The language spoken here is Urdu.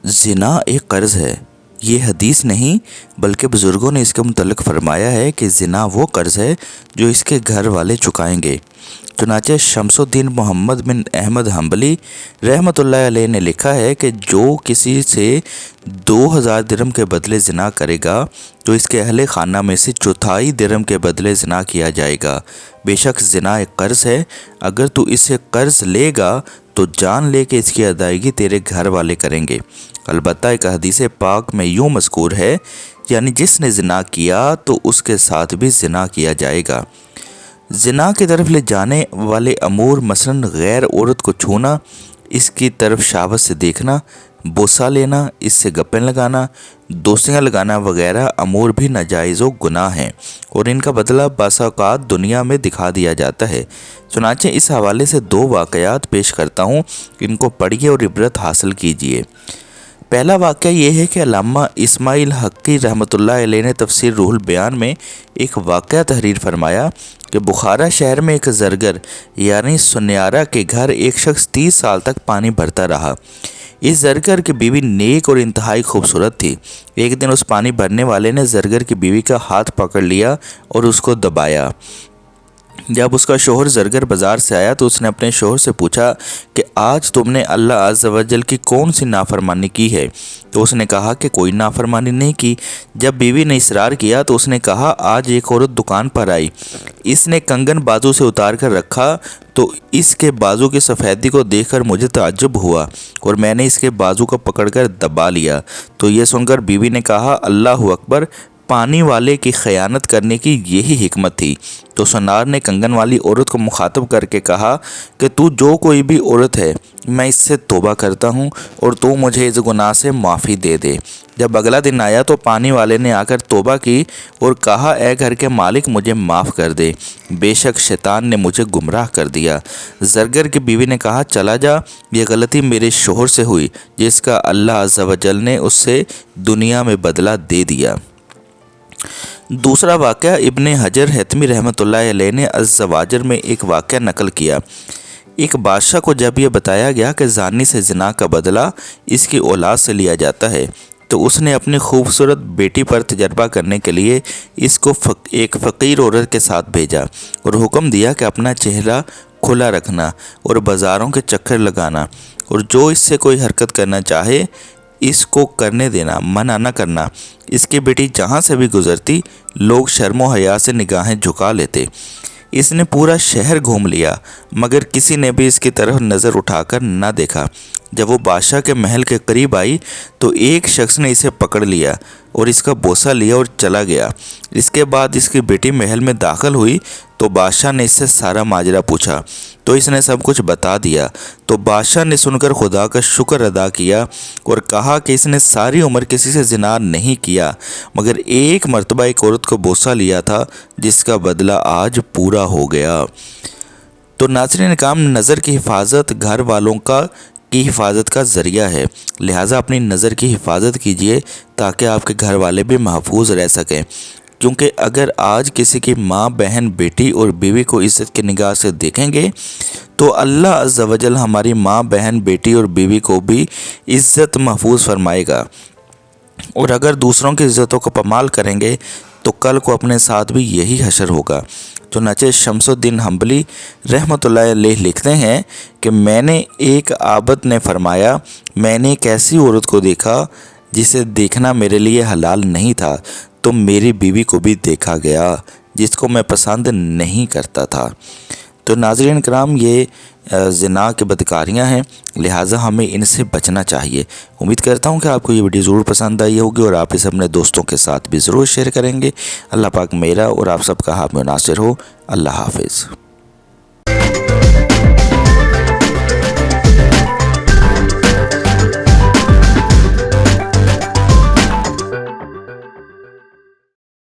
زنا ایک قرض ہے، یہ حدیث نہیں بلکہ بزرگوں نے اس کے متعلق فرمایا ہے کہ زنا وہ قرض ہے جو اس کے گھر والے چکائیں گے۔ چنانچہ شمس الدین محمد بن احمد حنبلی رحمۃ اللہ علیہ نے لکھا ہے کہ جو کسی سے 2000 درہم کے بدلے زنا کرے گا تو اس کے اہل خانہ میں سے 1/4 درہم کے بدلے زنا کیا جائے گا۔ بے شک زنا ایک قرض ہے، اگر تو اسے قرض لے گا تو جان لے کہ اس کی ادائیگی تیرے گھر والے کریں گے۔ البتہ ایک حدیث پاک میں یوں مذکور ہے، یعنی جس نے زنا کیا تو اس کے ساتھ بھی زنا کیا جائے گا۔ زنا کی طرف لے جانے والے امور مثلاً غیر عورت کو چھونا، اس کی طرف شہوت سے دیکھنا، بوسہ لینا، اس سے گپیں لگانا، دوستیاں لگانا وغیرہ امور بھی ناجائز و گناہ ہیں، اور ان کا بدلہ بعض اوقات دنیا میں دکھا دیا جاتا ہے۔ چنانچہ اس حوالے سے 2 واقعات پیش کرتا ہوں، ان کو پڑھیے اور عبرت حاصل کیجیے۔ پہلا واقعہ یہ ہے کہ علامہ اسماعیل حقی رحمۃ اللہ علیہ نے تفسیر روح البیان میں ایک واقعہ تحریر فرمایا کہ بخارا شہر میں ایک زرگر یعنی سنیارہ کے گھر ایک شخص 30 سال تک پانی بھرتا رہا۔ اس زرگر کی بیوی نیک اور انتہائی خوبصورت تھی۔ ایک دن اس پانی بھرنے والے نے زرگر کی بیوی کا ہاتھ پکڑ لیا اور اس کو دبایا۔ جب اس کا شوہر زرگر بازار سے آیا تو اس نے اپنے شوہر سے پوچھا کہ آج تم نے اللہ عز و جل کی کون سی نافرمانی کی ہے؟ تو اس نے کہا کہ کوئی نافرمانی نہیں کی۔ جب بیوی نے اصرار کیا تو اس نے کہا آج ایک عورت دکان پر آئی، اس نے کنگن بازو سے اتار کر رکھا تو اس کے بازو کی سفیدی کو دیکھ کر مجھے تعجب ہوا اور میں نے اس کے بازو کو پکڑ کر دبا لیا۔ تو یہ سن کر بیوی نے کہا اللہ اکبر، پانی والے کی خیانت کرنے کی یہی حکمت تھی۔ تو سنار نے کنگن والی عورت کو مخاطب کر کے کہا کہ تو جو کوئی بھی عورت ہے میں اس سے توبہ کرتا ہوں اور تو مجھے اس گناہ سے معافی دے دے۔ جب اگلا دن آیا تو پانی والے نے آ کر توبہ کی اور کہا اے گھر کے مالک مجھے معاف کر دے، بے شک شیطان نے مجھے گمراہ کر دیا۔ زرگر کی بیوی نے کہا چلا جا، یہ غلطی میرے شوہر سے ہوئی جس کا اللہ عز و جل نے اس سے دنیا میں بدلہ دے دیا۔ دوسرا واقعہ ابن حجر حتمی رحمۃ اللہ علیہ نے الزواجر میں ایک واقعہ نقل کیا۔ ایک بادشاہ کو جب یہ بتایا گیا کہ زانی سے زنا کا بدلہ اس کی اولاد سے لیا جاتا ہے تو اس نے اپنی خوبصورت بیٹی پر تجربہ کرنے کے لیے اس کو ایک فقیر عورت کے ساتھ بھیجا اور حکم دیا کہ اپنا چہرہ کھلا رکھنا اور بازاروں کے چکر لگانا، اور جو اس سے کوئی حرکت کرنا چاہے اس کو کرنے دینا، منع نہ کرنا۔ اس کی بیٹی جہاں سے بھی گزرتی لوگ شرم و حیا سے نگاہیں جھکا لیتے۔ اس نے پورا شہر گھوم لیا مگر کسی نے بھی اس کی طرف نظر اٹھا کر نہ دیکھا۔ جب وہ بادشاہ کے محل کے قریب آئی تو ایک شخص نے اسے پکڑ لیا اور اس کا بوسہ لیا اور چلا گیا۔ اس کے بعد اس کی بیٹی محل میں داخل ہوئی تو بادشاہ نے اس سے سارا ماجرا پوچھا تو اس نے سب کچھ بتا دیا۔ تو بادشاہ نے سن کر خدا کا شکر ادا کیا اور کہا کہ اس نے ساری عمر کسی سے زنا نہیں کیا مگر ایک مرتبہ ایک عورت کو بوسہ لیا تھا جس کا بدلہ آج پورا ہو گیا۔ تو ناظرین کرام، نظر کی حفاظت گھر والوں کی حفاظت کا ذریعہ ہے، لہٰذا اپنی نظر کی حفاظت کیجیے تاکہ آپ کے گھر والے بھی محفوظ رہ سکیں، کیونکہ اگر آج کسی کی ماں، بہن، بیٹی اور بیوی کو عزت کی نگاہ سے دیکھیں گے تو اللہ عز و جل ہماری ماں، بہن، بیٹی اور بیوی کو بھی عزت محفوظ فرمائے گا، اور اگر دوسروں کی عزتوں کو پامال کریں گے تو کل کو اپنے ساتھ بھی یہی حشر ہوگا۔ چنانچہ شمس الدین حنبلی رحمۃ اللہ علیہ لکھتے ہیں کہ میں نے ایک عابد نے فرمایا میں نے ایک ایسی عورت کو دیکھا جسے دیکھنا میرے لیے حلال نہیں تھا تو میری بیوی کو بھی دیکھا گیا جس کو میں پسند نہیں کرتا تھا۔ تو ناظرین کرام، یہ زنا کی بدکاریاں ہیں، لہٰذا ہمیں ان سے بچنا چاہیے۔ امید کرتا ہوں کہ آپ کو یہ ویڈیو ضرور پسند آئی ہوگی اور آپ اسے اپنے دوستوں کے ساتھ بھی ضرور شیئر کریں گے۔ اللہ پاک میرا اور آپ سب کا حامی و ناصر ہو۔ اللہ حافظ۔